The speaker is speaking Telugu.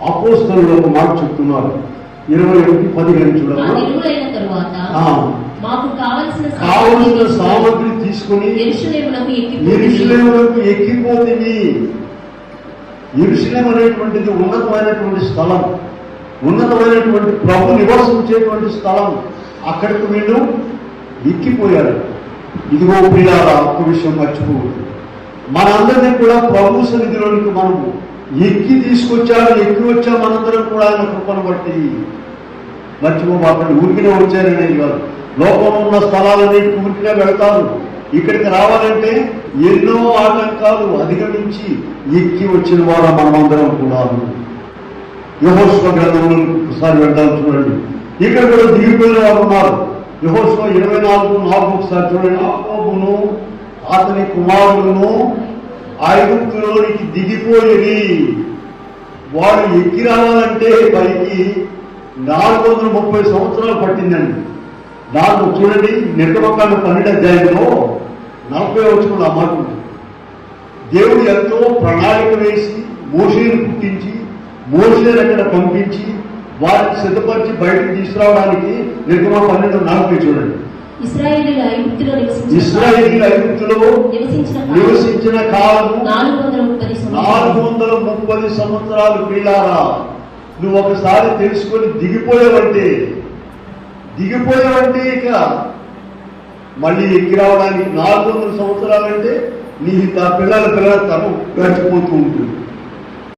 అపోస్తలులు ఒక మాట చెప్తున్నారు. 21:15 చూడాలి. మాకు కావలసిన సామగ్రి తీసుకుని యెరూషలేమునకు ఎక్కిపోతుంది. యెరూషలేము అనేటువంటిది ఉన్నతమైనటువంటి స్థలం, ఉన్నతమైనటువంటి ప్రభు నివసించేటువంటి స్థలం. అక్కడికి వీళ్ళు ఎక్కిపోయారు. ఇదిగో ప్రియులారా, ఒక్క విషయం మర్చిపోవద్దు. మనందరినీ కూడా ప్రభు సన్నిధిలోనికి మనము ఎక్కి తీసుకొచ్చాడు, ఎక్కి వచ్చాం మనందరం కూడా ఆయన కృపను బట్టి. మర్చిపోబాకండి, ఊరికినే వచ్చారనే కాదు. లోకంలో ఉన్న స్థలాలన్నిటికీ ఊరికినే వెళ్తారు. ఇక్కడికి రావాలంటే ఎన్నో ఆటంకాలు అధిగమించి ఎక్కి వచ్చిన వారు మనమందరం కూడా. యెహోషువ గ్రంథంలో ఒకసారి వెళ్దాం చూడండి. ఇక్కడ కూడా దిగిపోయిన వారు ఉన్నారు. యెహోషువ 24:4 ఒకసారి చూడండి. యాకోబును అతని కుమారులను ఐగుప్తులోనికి దిగిపోయేది. వాడు ఎక్కి రావాలంటే పైకి 430 సంవత్సరాలు పట్టిందండి. దాంట్లో చూడండి, నిర్గమకాండ 12వ అధ్యాయంలో 40వ వచనంలో ఆ మాట ఉంది. దేవుడు ఎంతో ప్రణాళిక వేసి మోషేను పుట్టించి మోషేను అక్కడ పంపించి వారిని సిద్ధపరిచి బయటకు తీసుకురావడానికి నిర్గమ 12:40 చూడండి. ఇశ్రాయేలీయులు ఐగుప్తులో నివసించిన కాలం 430 సంవత్సరాలు. పిల్లారా, నువ్వు ఒకసారి తెలుసుకొని దిగిపోయావంటే ఇక మళ్ళీ ఎక్కి రావడానికి 400 సంవత్సరాలంటే నీ పిల్లల తరం గడిచిపోతూ ఉంటుంది.